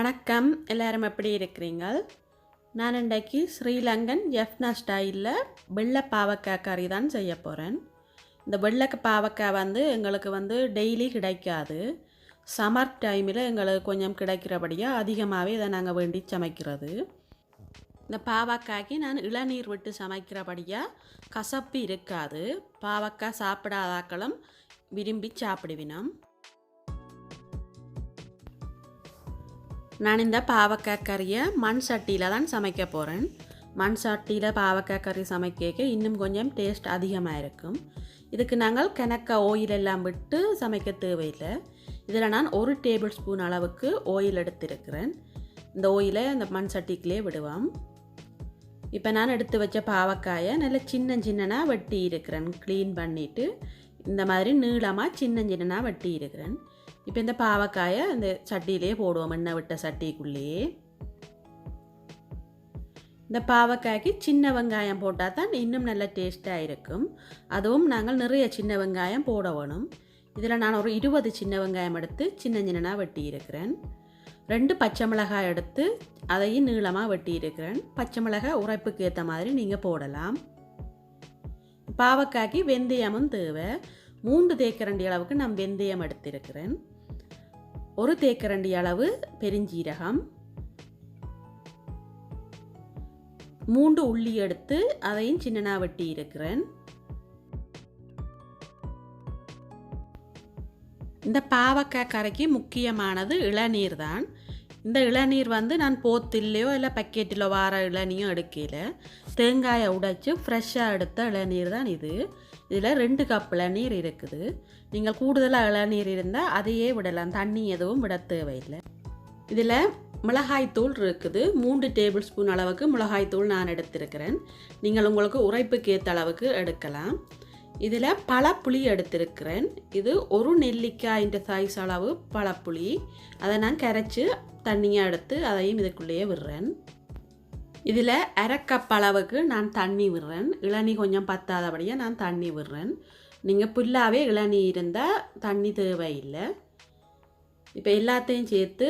வணக்கம், எல்லாரும் எப்படி இருக்கிறீங்க? நான் இன்றைக்கு ஸ்ரீலங்கன் ஜெஃப்னா ஸ்டைலில் வெள்ளை பாவக்காய் கறி தான் செய்ய போகிறேன். இந்த வெள்ளை பாவக்காய் எங்களுக்கு டெய்லி கிடைக்காது. சம்மர் டைமில் எங்களுக்கு கொஞ்சம் கிடைக்கிறபடியாக அதிகமாகவே இதை நாங்கள் வேண்டி சமைக்கிறது. இந்த பாவக்காய்க்கு நான் இளநீர் விட்டு சமைக்கிறபடியாக கசப்பு இருக்காது. பாவக்காய் சாப்பிடாதாக்களும் விரும்பி சாப்பிடுவினோம். நான் இந்த பாவக்காய் கறியை மண் சட்டியில் தான் சமைக்க போகிறேன். மண் சட்டியில் பாவக்காய் கறி சமைக்க இன்னும் கொஞ்சம் டேஸ்ட் அதிகமாக இருக்கும். இதுக்கு நாங்கள் கணக்க ஆயில் எல்லாம் விட்டு சமைக்க தேவையில்லை. இதில் நான் 1 டேபிள் ஸ்பூன் அளவுக்கு ஆயில் எடுத்திருக்கிறேன். இந்த ஆயிலை இந்த மண் சட்டிக்குள்ளே விடுவோம். இப்போ நான் எடுத்து வச்ச பாவக்காயை நல்லா சின்னனாக வெட்டி இருக்கிறேன். க்ளீன் பண்ணிவிட்டு இந்த மாதிரி நீளமாக சின்னனாக வெட்டி இருக்கிறேன். இப்போ இந்த பாவக்காயை இந்த சட்டியிலே போடுவோம், எண்ணெய் விட்ட சட்டிக்குள்ளேயே. இந்த பாவக்காய்க்கு சின்ன வெங்காயம் போட்டால் தான் இன்னும் நல்ல டேஸ்ட்டாக இருக்கும். அதுவும் நாங்கள் நிறைய சின்ன வெங்காயம் போட வேணும். இதில் நான் ஒரு 20 சின்ன வெங்காயம் எடுத்து சின்னனாக வெட்டி இருக்கிறேன். 2 பச்சை மிளகாய் எடுத்து அதையும் நீளமாக வெட்டி இருக்கிறேன். பச்சை மிளகாய் உரைப்புக்கு ஏற்ற மாதிரி நீங்கள் போடலாம். பாவக்காய்க்கு வெந்தயமும் தேவை. 3 தேக்கரண்டி அளவுக்கு நான் வெந்தயம் எடுத்திருக்கிறேன். 1 தேக்கரண்டி அளவு பெருஞ்சீரகம், 3 உள்ளி எடுத்து அதையும் சின்னனாக வெட்டி இருக்கிறேன். இந்த பாவக்காய் கறிக்கு முக்கியமானது இளநீர் தான். இந்த இளநீர் நான் போத்திலையோ இல்லை பக்கெட்டிலோ வார இளநியோ எடுக்கல. தேங்காயை உடைச்சி ஃப்ரெஷ்ஷாக எடுத்த இளநீர் தான் இது. இதில் 2 கப் இளநீர் இருக்குது. நீங்கள் கூடுதலாக இளநீர் இருந்தால் அதையே விடலாம், தண்ணி எதுவும் விட தேவையில்லை. இதில் மிளகாய்த்தூள் இருக்குது. 3 டேபிள் ஸ்பூன் அளவுக்கு மிளகாய்த்தூள் நான் எடுத்திருக்கிறேன். நீங்கள் உங்களுக்கு உரைப்புக்கு ஏற்ற அளவுக்கு எடுக்கலாம். இதில் பழப்புளி எடுத்திருக்கிறேன். இது 1 நெல்லிக்காய் சைஸ் அளவு பழப்புளி. அதை நான் கரைச்சி தண்ணியாக எடுத்து அதையும் இதுக்குள்ளேயே விடுறேன். இதில் 1/2 கப் அளவுக்கு நான் தண்ணி விடுறேன். இளநீ கொஞ்சம் பத்தாதபடியாக நான் தண்ணி விடுறேன். நீங்கள் புல்லாகவே இளநீ இருந்தால் தண்ணி தேவையில்லை. இப்போ எல்லாத்தையும் சேர்த்து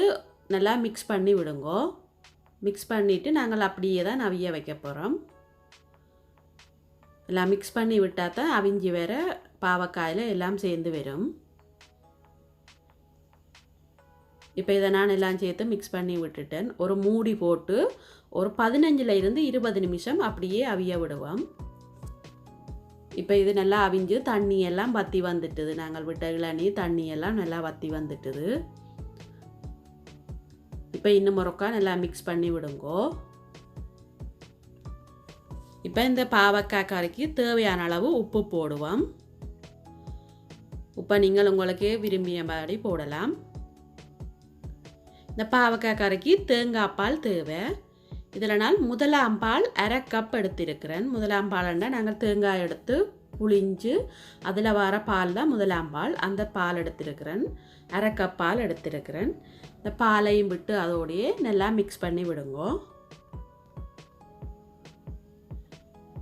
நல்லா மிக்ஸ் பண்ணி விடுங்கோ. மிக்ஸ் பண்ணிவிட்டு நாங்கள் அப்படியே தான் அவிய வைக்க போகிறோம். எல்லாம் மிக்ஸ் பண்ணி விட்டால் தான் அவிஞ்சி வேற பாவக்காயில் எல்லாம் சேர்ந்து வரும். இப்போ இதை நான் எல்லாம் சேர்த்து மிக்ஸ் பண்ணி விட்டுட்டேன். ஒரு மூடி போட்டு ஒரு 15 இருந்து 20 நிமிஷம் அப்படியே அவிய விடுவோம். இப்போ இது நல்லா அவிஞ்சு தண்ணியெல்லாம் வற்றி வந்துட்டுது. நாங்கள் விட்ட இளநீ தண்ணியெல்லாம் நல்லா வற்றி வந்துட்டுது. இப்போ இன்னும் ஒருக்கா நல்லா மிக்ஸ் பண்ணி விடுங்கோ. இப்போ இந்த பாவக்காய் கறிக்கு தேவையான அளவு உப்பு போடுவோம். உப்பை நீங்கள் உங்களுக்கு விரும்பிய மாதிரி போடலாம். இந்த பாவக்காய் கறிக்கு தேங்காய் பால் தேவை. இதில் நான் முதலாம் பால் 1/2 கப் எடுத்திருக்கிறேன். முதலாம் பால்னா நாங்கள் தேங்காய் எடுத்து புளிஞ்சு அதில் வர பால் தான் முதலாம் பால். அந்த பால் எடுத்திருக்கிறேன். 1/2 கப் பால் எடுத்திருக்கிறேன். இந்த பாலையும் விட்டு அதோடையே நல்லா மிக்ஸ் பண்ணி விடுங்கோ.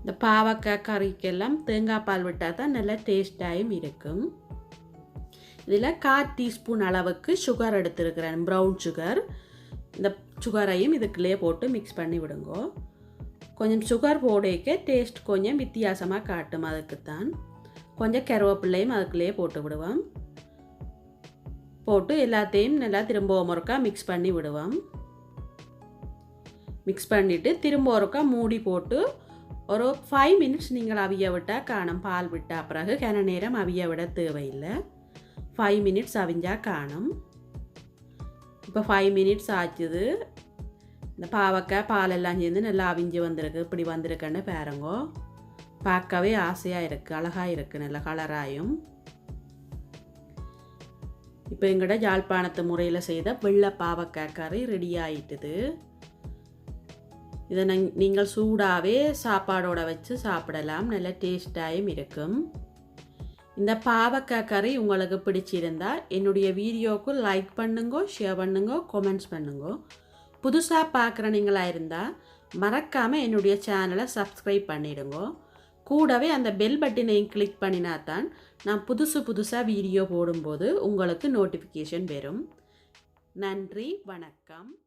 இந்த பாவக்காய் கறிக்கெல்லாம் தேங்காய் பால் விட்டால் தான் நல்லா டேஸ்டாகவும் இருக்கும். இதில் 1/4 டீஸ்பூன் அளவுக்கு சுகர் எடுத்திருக்கிறேன், ப்ரௌன் சுகர். இந்த சுகரையும் இதுக்குள்ளே போட்டு மிக்ஸ் பண்ணி விடுங்கோ. கொஞ்சம் சுகர் போடைக்க டேஸ்ட் கொஞ்சம் வித்தியாசமாக காட்டும். அதுக்குத்தான் கொஞ்சம் கருவேப்பிள்ளையும் அதுக்குள்ளேயே போட்டு விடுவோம். போட்டு எல்லாத்தையும் நல்லா திரும்ப ஒருக்கா மிக்ஸ் பண்ணி விடுவோம். மிக்ஸ் பண்ணிவிட்டு திரும்ப ஒருக்கா மூடி போட்டு ஒரு 5 மினிட்ஸ் நீங்கள் அவிய விட்டால் காணும். பால் விட்டால் பிறகு கன நேரம் அவிய விட தேவையில்லை. 5 மினிட்ஸ் அவிஞ்சால் காணும். இப்போ 5 மினிட்ஸ் ஆச்சுது. இந்த பாவக்காய் பாலெல்லாம் சேர்ந்து நல்லா அவிஞ்சு வந்திருக்கு. இப்படி வந்திருக்குன்னு பாருங்கோ. பார்க்கவே ஆசையாக இருக்குது, அழகாக இருக்குது, நல்ல கலராயும். இப்போ எங்கள்கிட்ட யாழ்ப்பாணத்து முறையில் செய்த வெள்ளை பாவக்காய் கறி ரெடி ஆகிட்டுது. இதை நீங்கள் சூடாகவே சாப்பாடோடு வச்சு சாப்பிடலாம். நல்ல டேஸ்டாகவும் இருக்கும். இந்த பாவக்காய் கறி உங்களுக்கு பிடிச்சிருந்தா என்னுடைய வீடியோவுக்கு லைக் பண்ணுங்க, ஷேர் பண்ணுங்க, கமெண்ட்ஸ் பண்ணுங்க. புதுசாக பார்க்குறீங்களா இருந்தால் மறக்காமல் என்னுடைய சேனலை சப்ஸ்கிரைப் பண்ணிடுங்க. கூடவே அந்த பெல் பட்டனையும் கிளிக் பண்ணினா தான் நான் புதுசாக வீடியோ போடும்போது உங்களுக்கு நோட்டிஃபிகேஷன் வரும். நன்றி, வணக்கம்.